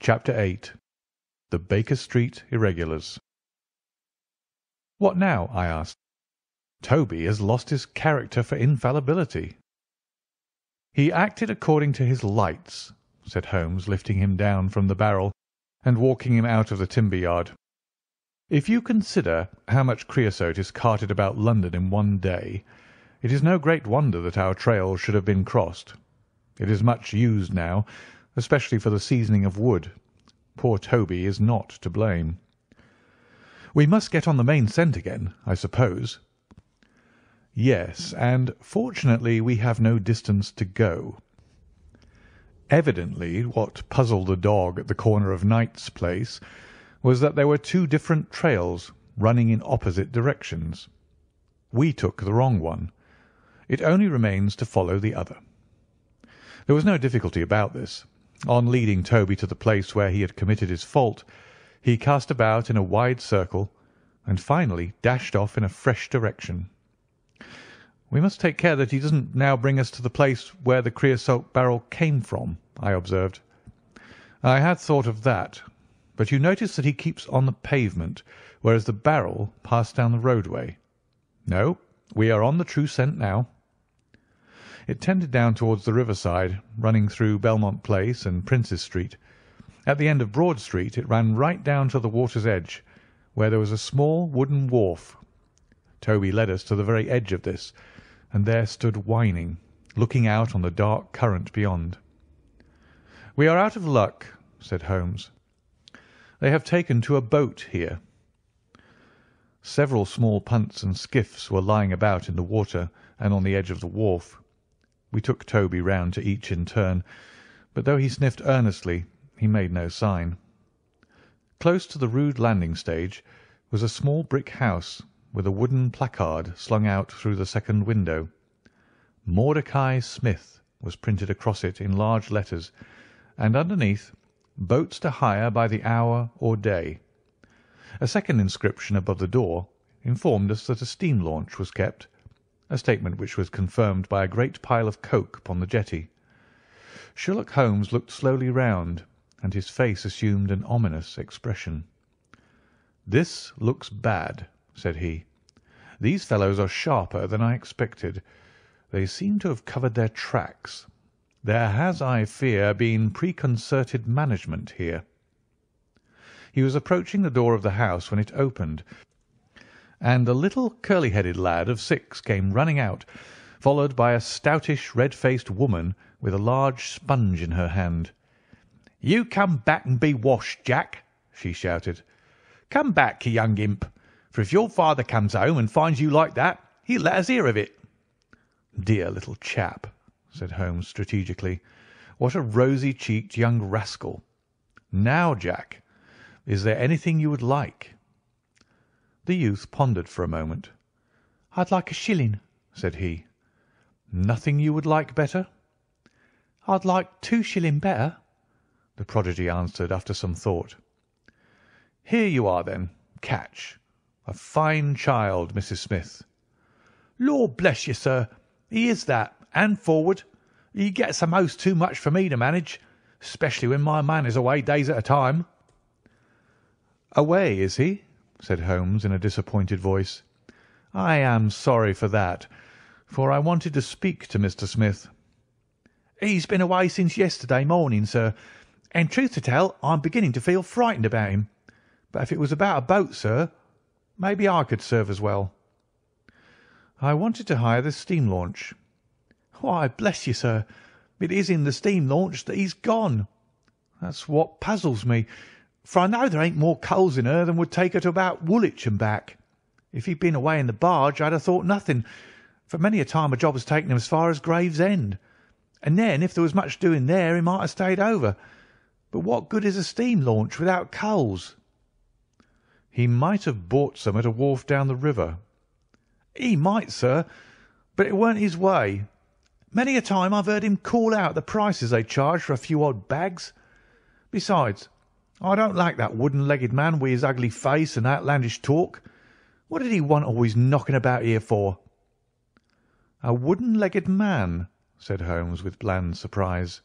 Chapter 8. The Baker Street Irregulars. "What now?" I asked. "Toby has lost his character for infallibility." "He acted according to his lights," said Holmes, lifting him down from the barrel and walking him out of the timber yard. "If you consider how much creosote is carted about London in one day, it is no great wonder that our trails should have been crossed. It is much used now, especially for the seasoning of wood. Poor Toby is not to blame. We must get on the main scent again, I suppose." "Yes, and fortunately we have no distance to go." Evidently what puzzled the dog at the corner of Knight's Place was that there were two different trails running in opposite directions. We took the wrong one. It only remains to follow the other. There was no difficulty about this. On leading Toby to the place where he had committed his fault, he cast about in a wide circle and finally dashed off in a fresh direction. "We must take care that he doesn't now bring us to the place where the creosote barrel came from," I observed. "I had thought of that, but you notice that he keeps on the pavement, whereas the barrel passed down the roadway. No, we are on the true scent now." It tended down towards the riverside, running through Belmont Place and Princes Street. At the end of Broad Street it ran right down to the water's edge, where there was a small wooden wharf. Toby led us to the very edge of this, and there stood whining, looking out on the dark current beyond. "We are out of luck," said Holmes. "They have taken to a boat here." Several small punts and skiffs were lying about in the water and on the edge of the wharf. We took Toby round to each in turn, but though he sniffed earnestly, he made no sign. Close to the rude landing stage was a small brick house with a wooden placard slung out through the second window. "Mordecai Smith" was printed across it in large letters, and underneath, "Boats to hire by the hour or day." A second inscription above the door informed us that a steam launch was kept, a statement which was confirmed by a great pile of coke upon the jetty. Sherlock Holmes looked slowly round, and his face assumed an ominous expression. "This looks bad," said he. "These fellows are sharper than I expected. They seem to have covered their tracks. There has, I fear, been preconcerted management here." He was approaching the door of the house when it opened, and a little curly-headed lad of 6 came running out, followed by a stoutish, red-faced woman with a large sponge in her hand. "You come back and be washed, Jack," she shouted. "Come back, you young imp, for if your father comes home and finds you like that, he'll let us hear of it." "Dear little chap," said Holmes strategically. "What a rosy-cheeked young rascal. Now, Jack, is there anything you would like?" The youth pondered for a moment. "I'd like a shilling," said he. "Nothing you would like better?" "I'd like 2 shilling better," the prodigy answered after some thought. "Here you are, then. Catch. A fine child, Mrs. Smith." "Lord bless you, sir, he is that, and forward. He gets a'most too much for me to manage, especially when my man is away days at a time." "Away, is he?" said Holmes in a disappointed voice. "I am sorry for that, for I wanted to speak to Mr. Smith." "He's been away since yesterday morning, sir, and truth to tell, I'm beginning to feel frightened about him. But if it was about a boat, sir, maybe I could serve as well." "I wanted to hire the steam launch." "Why, bless you, sir, it is in the steam launch that he's gone. That's what puzzles me, for I know there ain't more coals in her than would take her to about Woolwich and back. If he'd been away in the barge, I'd have thought nothing, for many a time a job has taken him as far as Gravesend, and then if there was much doing there he might have stayed over. But what good is a steam launch without coals?" "He might have bought some at a wharf down the river." "He might, sir, but it weren't his way. Many a time I've heard him call out the prices they charge for a few odd bags. Besides, I don't like that wooden-legged man with his ugly face and outlandish talk. What did he want always knocking about here for?" "A wooden-legged man?" said Holmes with bland surprise.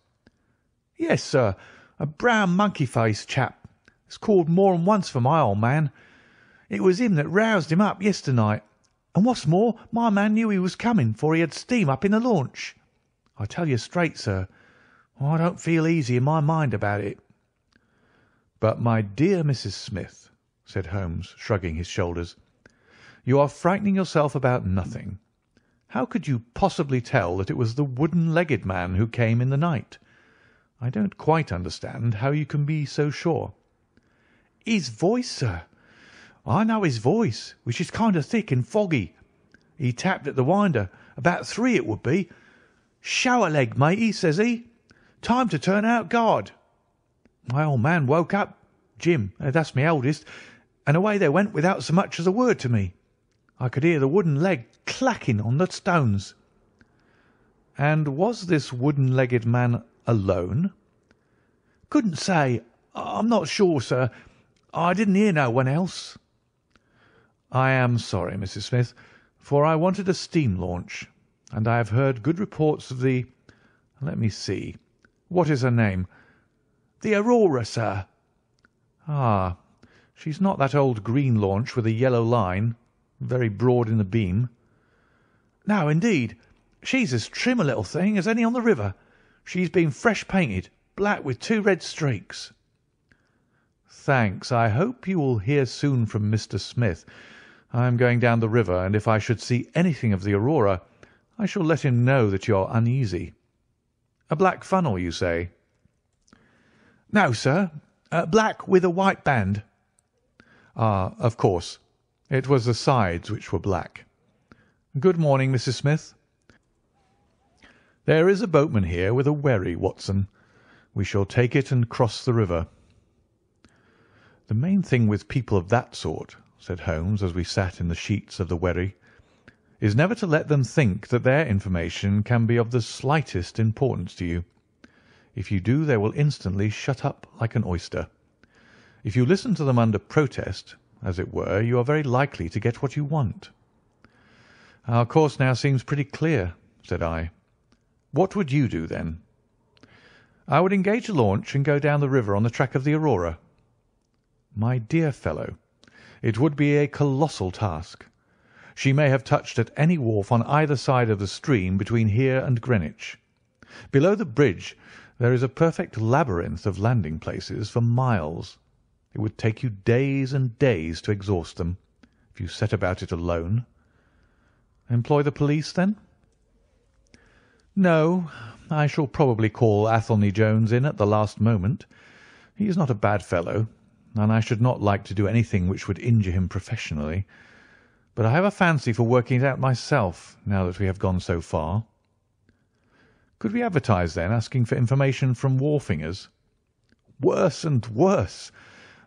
"Yes, sir, A brown monkey-faced chap. It's called more than once for my old man. It was him that roused him up yesternight. And what's more, my man knew he was coming, for he had steam up in the launch. I tell you straight, sir, I don't feel easy in my mind about it." "But, my dear Mrs. Smith," said Holmes, shrugging his shoulders, "you are frightening yourself about nothing. How could you possibly tell that it was the wooden-legged man who came in the night? I don't quite understand how you can be so sure." "His voice, sir. I know his voice, which is kind of thick and foggy. He tapped at the winder, about 3 it would be. 'Show a leg, matey,' says he. 'Time to turn out guard.' My old man woke up, Jim, that's my eldest, and away they went without so much as a word to me. I could hear the wooden leg clacking on the stones." "And was this wooden-legged man alone?" "Couldn't say. I'm not sure, sir. I didn't hear no one else." "I am sorry, Mrs. Smith, for I wanted a steam launch, and I have heard good reports of the— let me see. What is her name?" "The Aurora, sir." "Ah, she's not that old green launch with a yellow line, very broad in the beam." "No, indeed. She's as trim a little thing as any on the river. She's been fresh painted, black with 2 red streaks." "Thanks. I hope you will hear soon from Mr. Smith. I am going down the river, and if I should see anything of the Aurora, I shall let him know that you are uneasy. A black funnel, you say?" "No, sir. Black with a white band." "Ah, of course. It was the sides which were black. Good morning, Mrs. Smith. There is a boatman here with a wherry, Watson. We shall take it and cross the river." "The main thing with people of that sort," said Holmes, as we sat in the sheets of the wherry, "is never to let them think that their information can be of the slightest importance to you. If you do, they will instantly shut up like an oyster. If you listen to them under protest, as it were, you are very likely to get what you want." "Our course now seems pretty clear," said I. "What would you do, then?" "I would engage a launch and go down the river on the track of the Aurora." "My dear fellow, it would be a colossal task. She may have touched at any wharf on either side of the stream between here and Greenwich. Below the bridge there is a perfect labyrinth of landing places for miles. It would take you days and days to exhaust them, if you set about it alone." "Employ the police, then?" "No, I shall probably call Athelney Jones in at the last moment. He is not a bad fellow, and I should not like to do anything which would injure him professionally. But I have a fancy for working it out myself, now that we have gone so far." "Could we advertise, then, asking for information from wharfingers?" "Worse and worse.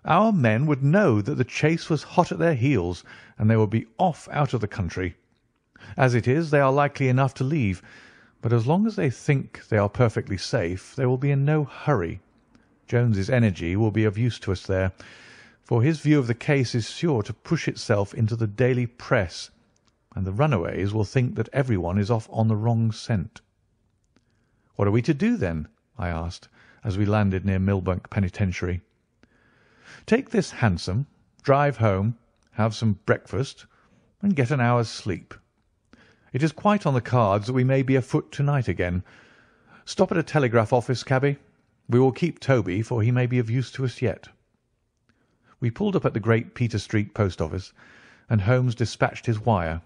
Our men would know that the chase was hot at their heels, and they would be off out of the country. As it is, they are likely enough to leave, but as long as they think they are perfectly safe, they will be in no hurry. Jones's energy will be of use to us there, for his view of the case is sure to push itself into the daily press, and the runaways will think that everyone is off on the wrong scent." "What are we to do, then?" I asked, as we landed near Millbank Penitentiary. "Take this hansom, drive home, have some breakfast, and get an hour's sleep. It is quite on the cards that we may be afoot to-night again. Stop at a telegraph office, cabby. We will keep Toby, for he may be of use to us yet." We pulled up at the Great Peter Street post office, and Holmes dispatched his wire.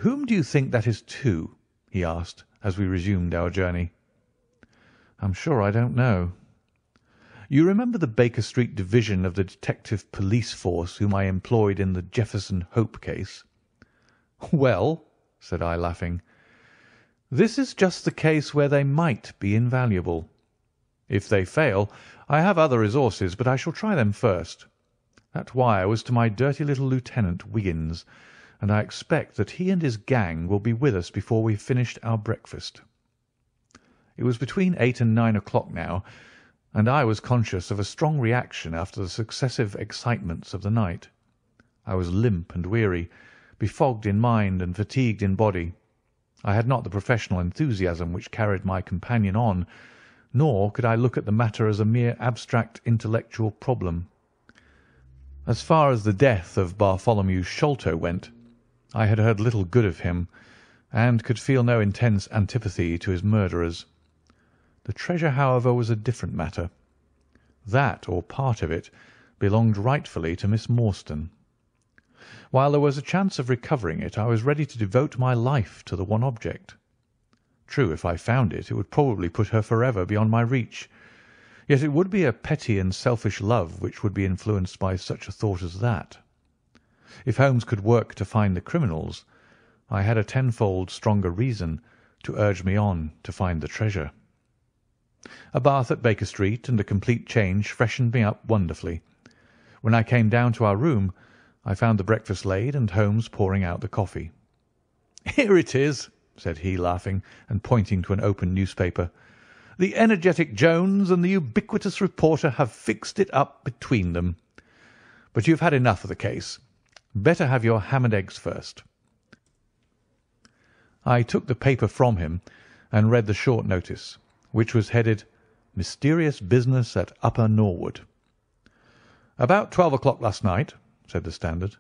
"Whom do you think that is to?" he asked, as we resumed our journey. "I'm sure I don't know." "You remember the Baker Street division of the detective police force whom I employed in the Jefferson Hope case?" "Well," said I, laughing, "this is just the case where they might be invaluable. If they fail, I have other resources, but I shall try them first. That wire was to my dirty little Lieutenant Wiggins, and I expect that he and his gang will be with us before we have finished our breakfast." It was between 8 and 9 o'clock now, and I was conscious of a strong reaction after the successive excitements of the night. I was limp and weary, befogged in mind and fatigued in body. I had not the professional enthusiasm which carried my companion on, nor could I look at the matter as a mere abstract intellectual problem. As far as the death of Bartholomew Sholto went, I had heard little good of him, and could feel no intense antipathy to his murderers. The treasure, however, was a different matter. That, or part of it, belonged rightfully to Miss Morstan. While there was a chance of recovering it, I was ready to devote my life to the one object. True, if I found it, it would probably put her forever beyond my reach. Yet it would be a petty and selfish love which would be influenced by such a thought as that. If Holmes could work to find the criminals, I had a tenfold stronger reason to urge me on to find the treasure. A bath at Baker Street and a complete change freshened me up wonderfully. When I came down to our room, I found the breakfast laid and Holmes pouring out the coffee. "Here it is," said he, laughing and pointing to an open newspaper. "The energetic Jones and the ubiquitous reporter have fixed it up between them. But you've had enough of the case. Better have your ham and eggs first." I took the paper from him and read the short notice, which was headed "Mysterious Business at Upper Norwood." "About 12 o'clock last night," said the Standard,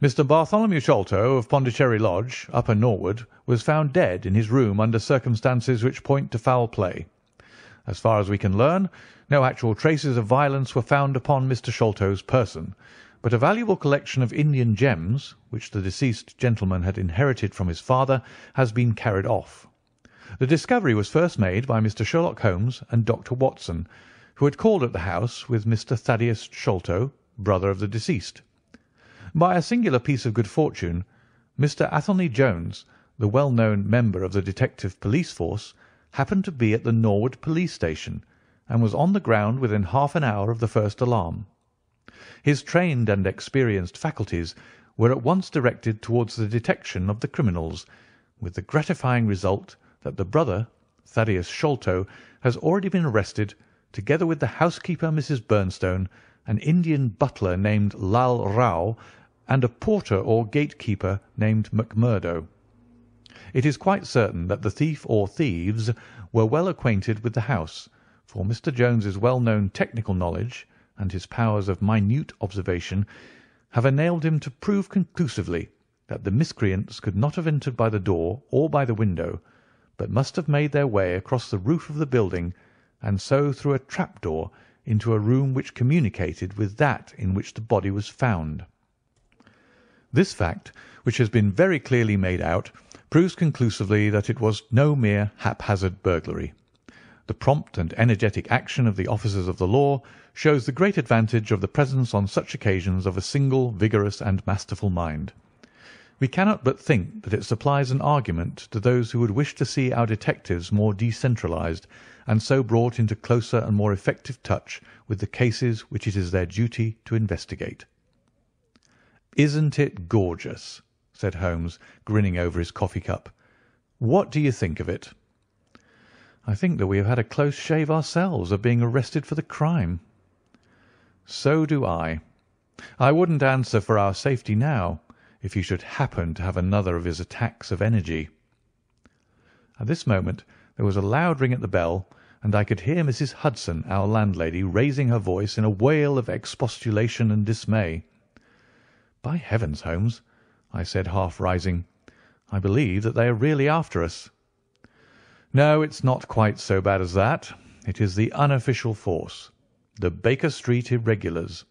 "Mr. Bartholomew Sholto of Pondicherry Lodge, Upper Norwood, was found dead in his room under circumstances which point to foul play. As far as we can learn, no actual traces of violence were found upon Mr. Sholto's person, but a valuable collection of Indian gems, which the deceased gentleman had inherited from his father, has been carried off. The discovery was first made by Mr. Sherlock Holmes and Dr. Watson, who had called at the house with Mr. Thaddeus Sholto, brother of the deceased. By a singular piece of good fortune, Mr. Athelney Jones, the well-known member of the detective police force, happened to be at the Norwood police station, and was on the ground within half an hour of the first alarm. His trained and experienced faculties were at once directed towards the detection of the criminals, with the gratifying result that the brother, Thaddeus Sholto, has already been arrested, together with the housekeeper, Mrs. Bernstone, an Indian butler named Lal Rao, and a porter or gatekeeper named McMurdo. It is quite certain that the thief or thieves were well acquainted with the house, for Mr. Jones's well-known technical knowledge and his powers of minute observation have enabled him to prove conclusively that the miscreants could not have entered by the door or by the window, but must have made their way across the roof of the building, and so through a trap-door into a room which communicated with that in which the body was found. This fact, which has been very clearly made out, proves conclusively that it was no mere haphazard burglary. The prompt and energetic action of the officers of the law shows the great advantage of the presence on such occasions of a single, vigorous, and masterful mind. We cannot but think that it supplies an argument to those who would wish to see our detectives more decentralized, and so brought into closer and more effective touch with the cases which it is their duty to investigate. "Isn't it gorgeous?" said Holmes, grinning over his coffee cup. "What do you think of it?" "I think that we have had a close shave ourselves of being arrested for the crime." "So do I. I wouldn't answer for our safety now, if he should happen to have another of his attacks of energy." At this moment there was a loud ring at the bell, and I could hear Mrs. Hudson, our landlady, raising her voice in a wail of expostulation and dismay. "By heavens, Holmes," I said, half rising, "I believe that they are really after us." "No, it's not quite so bad as that. It is the unofficial force, the Baker Street Irregulars."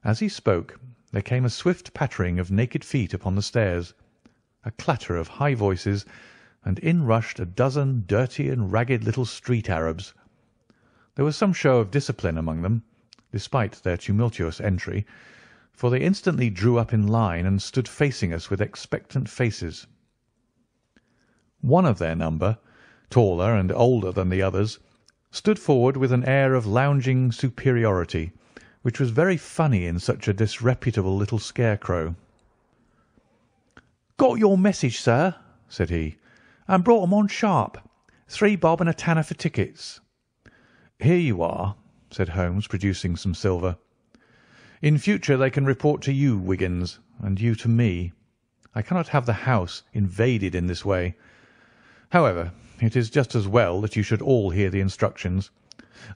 As he spoke, there came a swift pattering of naked feet upon the stairs, a clatter of high voices, and in rushed a dozen dirty and ragged little street Arabs. There was some show of discipline among them, despite their tumultuous entry, for they instantly drew up in line and stood facing us with expectant faces. One of their number, taller and older than the others, stood forward with an air of lounging superiority, which was very funny in such a disreputable little scarecrow. "Got your message, sir," said he, "and brought 'em on sharp. 3 bob and a tanner for tickets." "Here you are," said Holmes, producing some silver. "In future they can report to you, Wiggins, and you to me. I cannot have the house invaded in this way. However, It is just as well that you should all hear the instructions.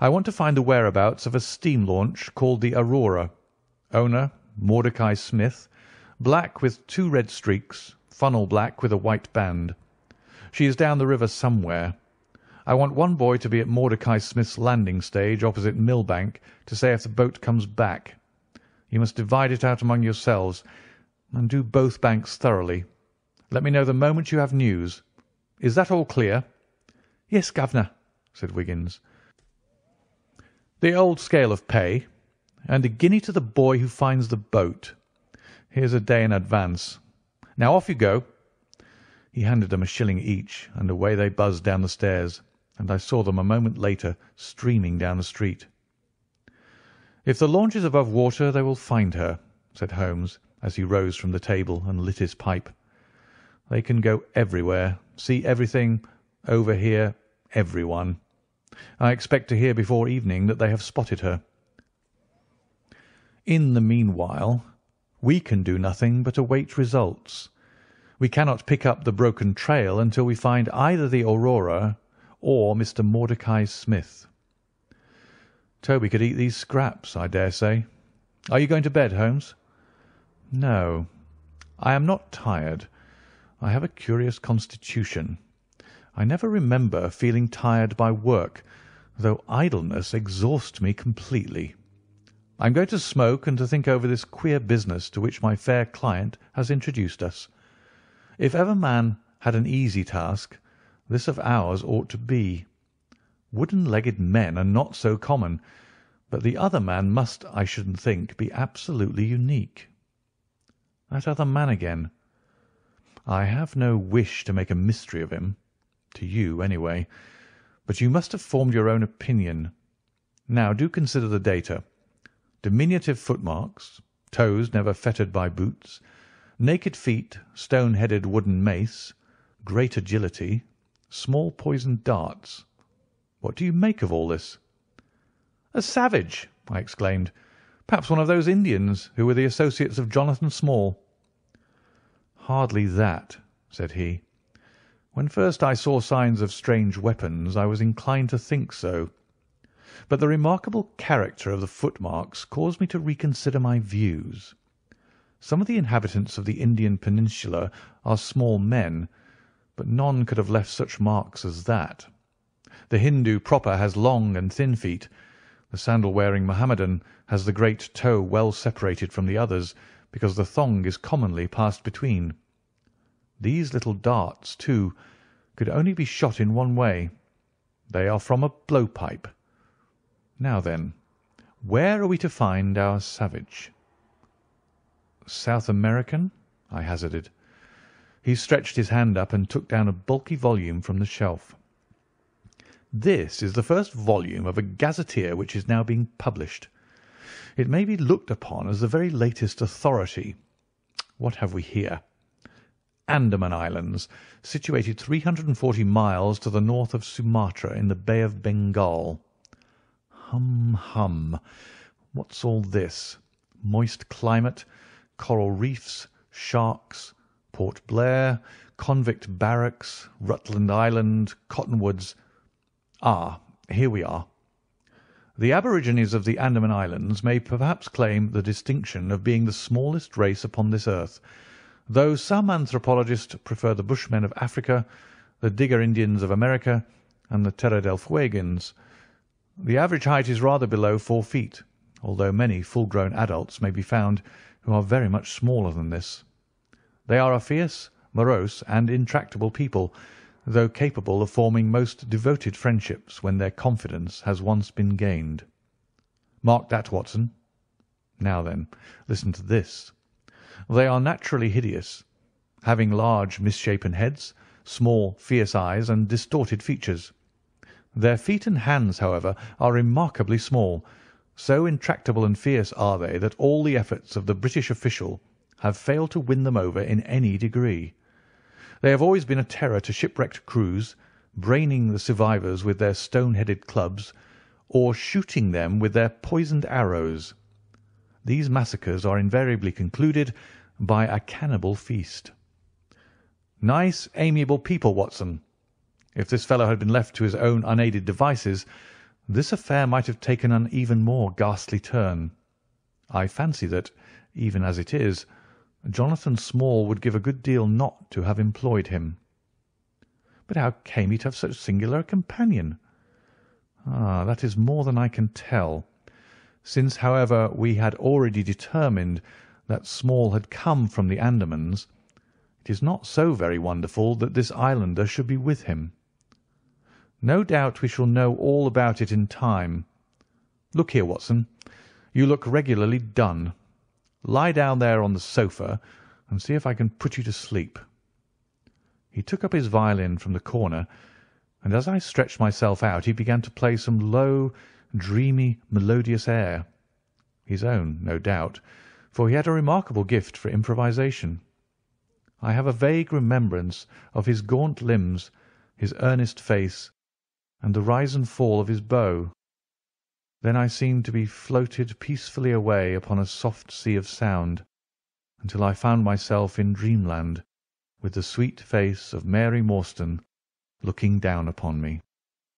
I want to find the whereabouts of a steam launch called the Aurora. Owner, Mordecai Smith, black with 2 red streaks, funnel black with a white band. She is down the river somewhere. I want one boy to be at Mordecai Smith's landing stage opposite Millbank to say if the boat comes back. You must divide it out among yourselves, and do both banks thoroughly. Let me know the moment you have news. Is that all clear?" "Yes, governor," said Wiggins. "The old scale of pay, and a guinea to the boy who finds the boat. Here's a day in advance. Now off you go." He handed them a shilling each, and away they buzzed down the stairs, and I saw them a moment later streaming down the street. "If the launch is above water they will find her," said Holmes, as he rose from the table and lit his pipe. "They can go everywhere, see everything, overhear everyone. I expect to hear before evening that they have spotted her. In the meanwhile, we can do nothing but await results. We cannot pick up the broken trail until we find either the Aurora or Mr. Mordecai Smith. Toby could eat these scraps, I dare say. Are you going to bed, Holmes?" "No, I am not tired. I have a curious constitution. I never remember feeling tired by work, though idleness exhausts me completely. I am going to smoke and to think over this queer business to which my fair client has introduced us. If ever man had an easy task, this of ours ought to be. Wooden-legged men are not so common, but the other man must, I should think, be absolutely unique. That other man again. I have no wish to make a mystery of him, to you anyway, but you must have formed your own opinion. Now do consider the data. Diminutive footmarks, toes never fettered by boots, naked feet, stone-headed wooden mace, great agility, small poisoned darts. What do you make of all this?" "A savage!" I exclaimed. "Perhaps one of those Indians who were the associates of Jonathan Small." "Hardly that," said he. "When first I saw signs of strange weapons, I was inclined to think so. But the remarkable character of the footmarks caused me to reconsider my views. Some of the inhabitants of the Indian peninsula are small men, but none could have left such marks as that. The Hindu proper has long and thin feet. The sandal-wearing Mohammedan has the great toe well separated from the others, because the thong is commonly passed between. These little darts, too, could only be shot in one way. They are from a blowpipe. Now then, where are we to find our savage?" "South American?" I hazarded. He stretched his hand up and took down a bulky volume from the shelf. "This is the first volume of a gazetteer which is now being published. It may be looked upon as the very latest authority. What have we here? Andaman Islands, situated 340 miles to the north of Sumatra in the Bay of Bengal. Hum. What's all this? Moist climate, coral reefs, sharks, Port Blair, convict barracks, Rutland Island, cottonwoods. Ah, here we are. The aborigines of the Andaman Islands may perhaps claim the distinction of being the smallest race upon this earth, though some anthropologists prefer the Bushmen of Africa, the Digger Indians of America, and the Terra del Fuegans. The average height is rather below 4 feet, although many full-grown adults may be found who are very much smaller than this. They are a fierce, morose, and intractable people, though capable of forming most devoted friendships when their confidence has once been gained. Mark that, Watson. Now then, listen to this. They are naturally hideous, having large misshapen heads, small fierce eyes, and distorted features. Their feet and hands, however, are remarkably small. So intractable and fierce are they that all the efforts of the British official have failed to win them over in any degree. They have always been a terror to shipwrecked crews, braining the survivors with their stone-headed clubs, or shooting them with their poisoned arrows. These massacres are invariably concluded by a cannibal feast. Nice, amiable people, Watson. If this fellow had been left to his own unaided devices, this affair might have taken an even more ghastly turn. I fancy that, even as it is, Jonathan Small would give a good deal not to have employed him. But how came he to have so singular a companion? That is more than I can tell. Since, however, we had already determined that Small had come from the Andamans, it is not so very wonderful that this islander should be with him. No doubt we shall know all about it in time. Look here, Watson, you look regularly done. Lie down there on the sofa and see if I can put you to sleep." He took up his violin from the corner, and as I stretched myself out he began to play some low, dreamy, melodious air. His own, no doubt, for he had a remarkable gift for improvisation. I have a vague remembrance of his gaunt limbs, his earnest face, and the rise and fall of his bow. Then I seemed to be floated peacefully away upon a soft sea of sound, until I found myself in dreamland, with the sweet face of Mary Morstan looking down upon me.